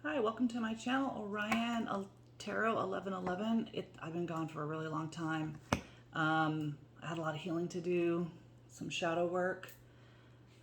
Hi, welcome to my channel, Orion Tarot 1111. I've been gone for a really long time. I had a lot of healing to do, some shadow work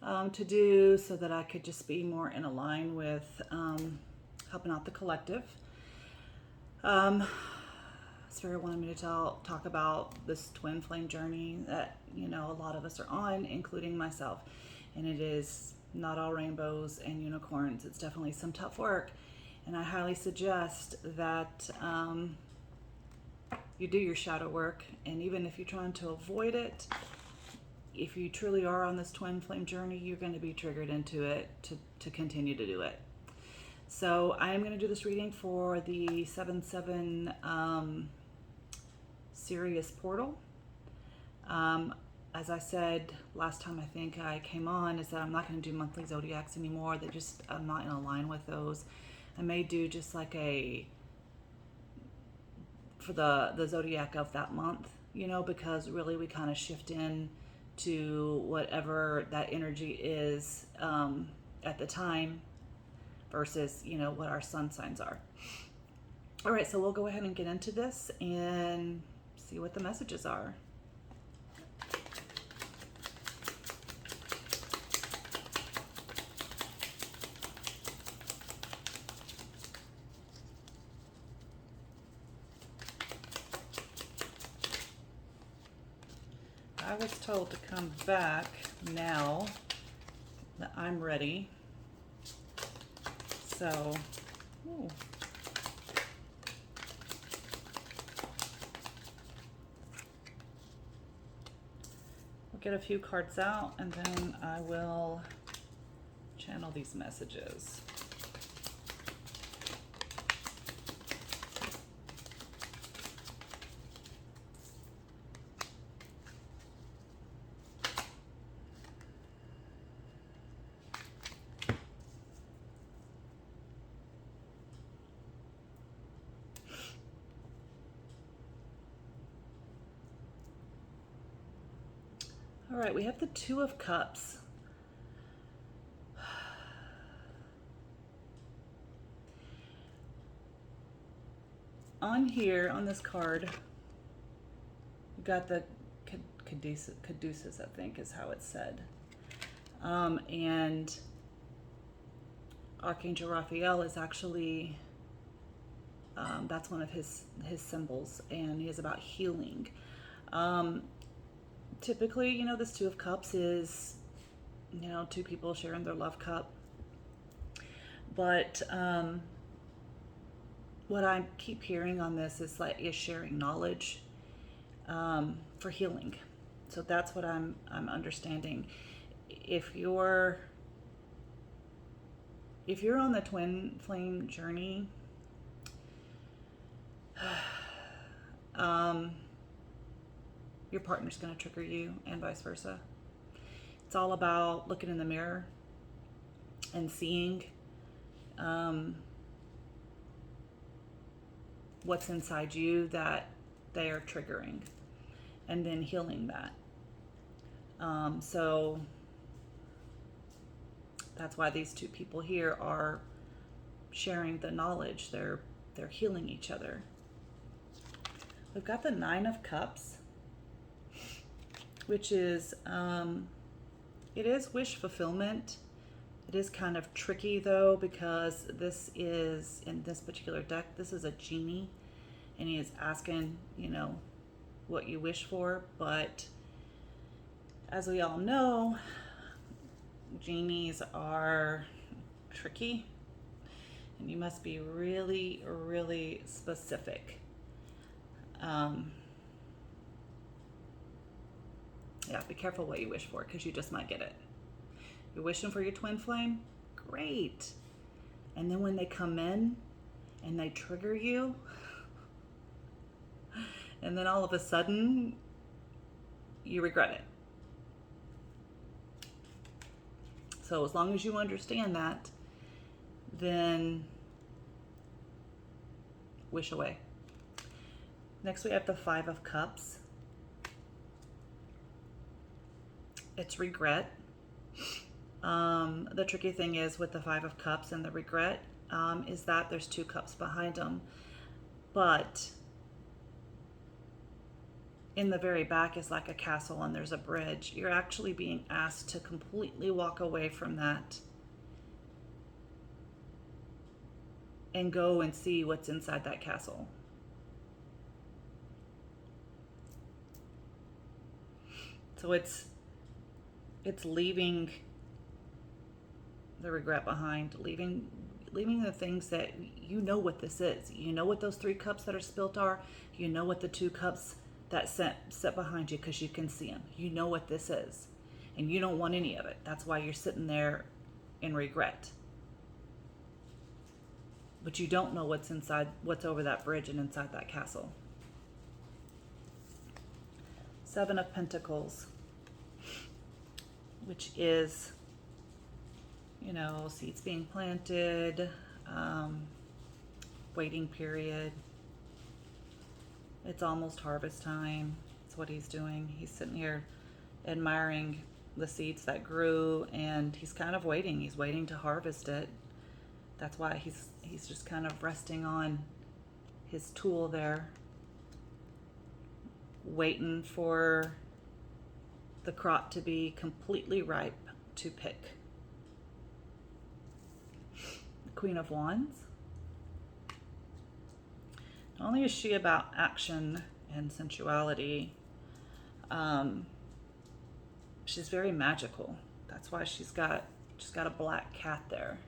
to do so that I could just be more in line with helping out the collective. Spirit wanted me to talk about this twin flame journey that, a lot of us are on, including myself. And it is not all rainbows and unicorns. It's definitely some tough work. And I highly suggest that you do your shadow work. And even if you're trying to avoid it, if you truly are on this twin flame journey, you're going to be triggered into it to continue to do it. So I am going to do this reading for the 7/7 Sirius Portal. As I said last time I think I came on, is that I'm not going to do monthly zodiacs anymore. I'm not in line with those. I may do just like for the zodiac of that month, because really we kind of shift in to whatever that energy is at the time versus, what our sun signs are. All right, so we'll go ahead and get into this and see what the messages are. I was told to come back now that I'm ready. So, ooh. We'll get a few cards out and then I will channel these messages. All right, we have the Two of Cups. On here, on this card, we got the caduceus, I think is how it's said. And Archangel Raphael is actually, that's one of his symbols, and he is about healing. Typically, this Two of Cups is, two people sharing their love cup. But what I keep hearing on this is sharing knowledge for healing. So that's what I'm understanding. If you're on the twin flame journey, your partner's going to trigger you and vice versa. It's all about looking in the mirror and seeing what's inside you that they are triggering and then healing that. So that's why these two people here are sharing the knowledge. They're healing each other. We've got the Nine of Cups, which is, it is wish fulfillment. It is kind of tricky though, because this is, in this particular deck, this is a genie, and he is asking, what you wish for. But as we all know, genies are tricky, and you must be really, really specific. Yeah, be careful what you wish for, because you just might get it. You're wishing for your twin flame? Great. And then when they come in and they trigger you, and then all of a sudden you regret it. So as long as you understand that, then wish away. Next we have the Five of Cups. It's regret. The tricky thing is with the Five of Cups and the regret, is that there's 2 cups behind them. But in the very back is like a castle and there's a bridge. You're actually being asked to completely walk away from that and go and see what's inside that castle. So it's leaving the regret behind, leaving the things that you know what this is. You know what those 3 cups that are spilt are. You know what the 2 cups that sit behind you, because you can see them. You know what this is, and you don't want any of it. That's why you're sitting there in regret. But you don't know what's inside, what's over that bridge and inside that castle. 7 of Pentacles, which is, you know, seeds being planted, waiting period. It's almost harvest time. That's what he's doing. He's sitting here admiring the seeds that grew, and he's kind of waiting. He's waiting to harvest it. That's why he's just kind of resting on his tool there, waiting for the crop to be completely ripe to pick. The Queen of Wands. Not only is she about action and sensuality, she's very magical. That's why she's got a black cat there.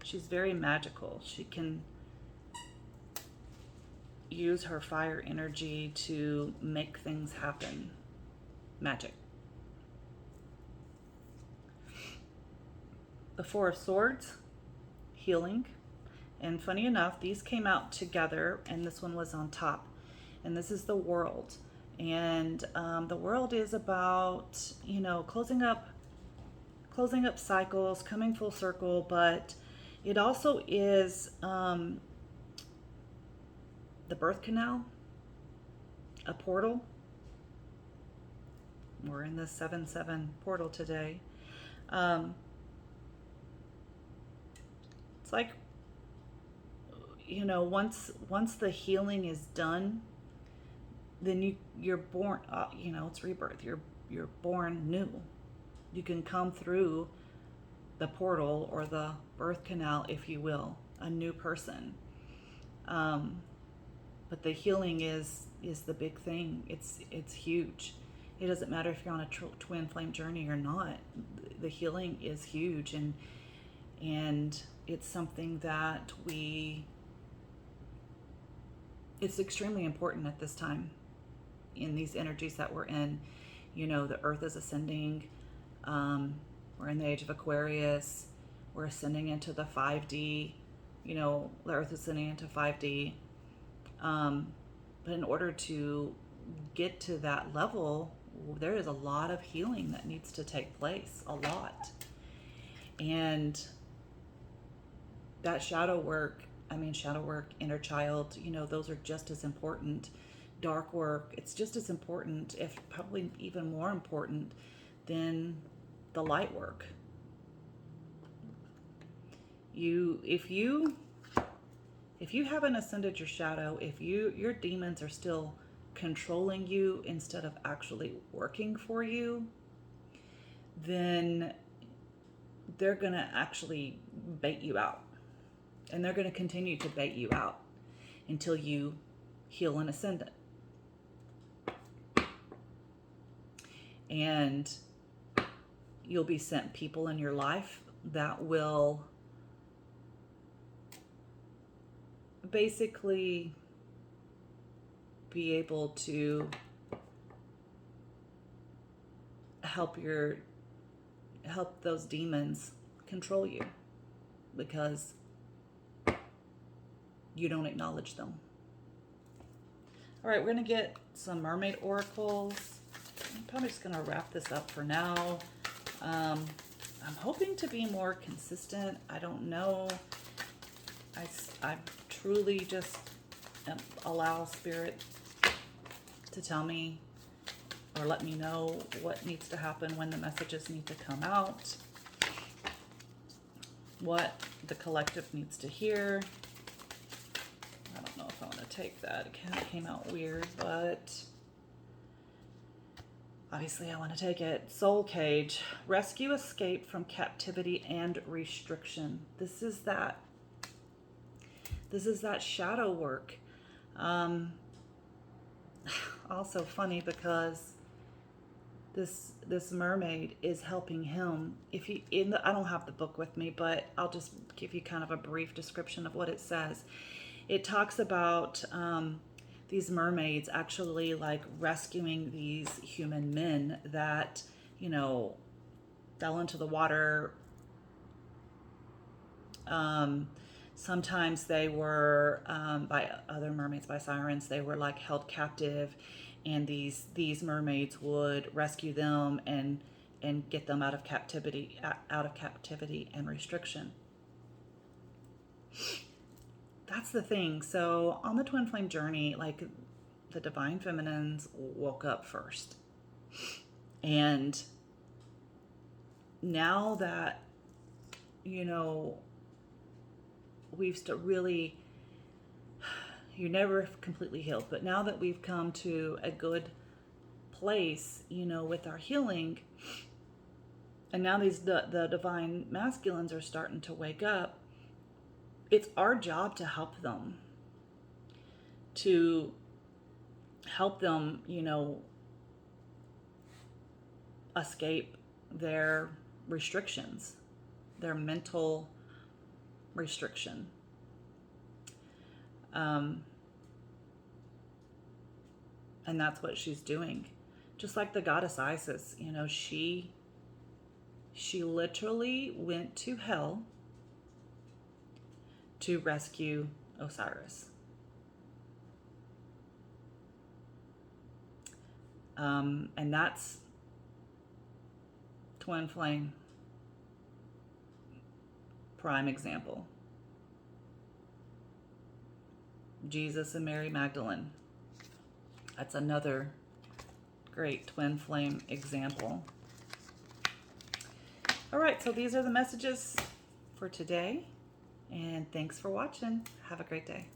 She's very magical. She can use her fire energy to make things happen. Magic. The 4 of Swords, healing. And funny enough, these came out together, and this one was on top. And this is the World. And the World is about, you know, closing up cycles, coming full circle, but it also is the birth canal, a portal. We're in the 7/7 portal today. It's like, you know, once the healing is done, then you're born. You know, it's rebirth. You're born new. You can come through the portal or the birth canal, if you will, a new person. But the healing is the big thing. It's huge. It doesn't matter if you're on a twin flame journey or not. The healing is huge, and it's something that it's extremely important at this time in these energies that we're in. You know, the earth is ascending. We're in the age of Aquarius. We're ascending into the 5D. You know, the earth is ascending into 5D. But in order to get to that level, there is a lot of healing that needs to take place. A lot. And that shadow work, inner child, you know, those are just as important. Dark work, it's just as important, if probably even more important than the light work. If you haven't ascended your shadow, if your demons are still controlling you instead of actually working for you, then they're going to actually bait you out. And they're going to continue to bait you out until you heal and ascend it. And you'll be sent people in your life that will basically be able to help those demons control you, because you don't acknowledge them. All right, we're going to get some mermaid oracles. I'm probably just going to wrap this up for now. I'm hoping to be more consistent. I don't know. I truly just allow Spirit to tell me or let me know what needs to happen, when the messages need to come out, what the collective needs to hear. I don't know if I want to take that. It kind of came out weird, but obviously I want to take it. Soul cage. Rescue, escape from captivity and restriction. This is that shadow work. Also funny because this mermaid is helping him. If he I don't have the book with me, but I'll just give you kind of a brief description of what it says. It talks about these mermaids actually like rescuing these human men that, you know, fell into the water. Sometimes they were, by other mermaids, by sirens, they were like held captive, and these mermaids would rescue them and get them out of captivity and restriction. That's the thing. So on the twin flame journey, like the divine feminines woke up first. And now that, you know, we've really, you're never completely healed, but now that we've come to a good place, you know, with our healing, and now the divine masculines are starting to wake up, it's our job to help them, you know, escape their restrictions, their mental restriction. And that's what she's doing. Just like the goddess Isis, you know, she literally went to hell to rescue Osiris. And that's twin flame prime example. Jesus and Mary Magdalene. That's another great twin flame example. All right, so these are the messages for today, and thanks for watching. Have a great day.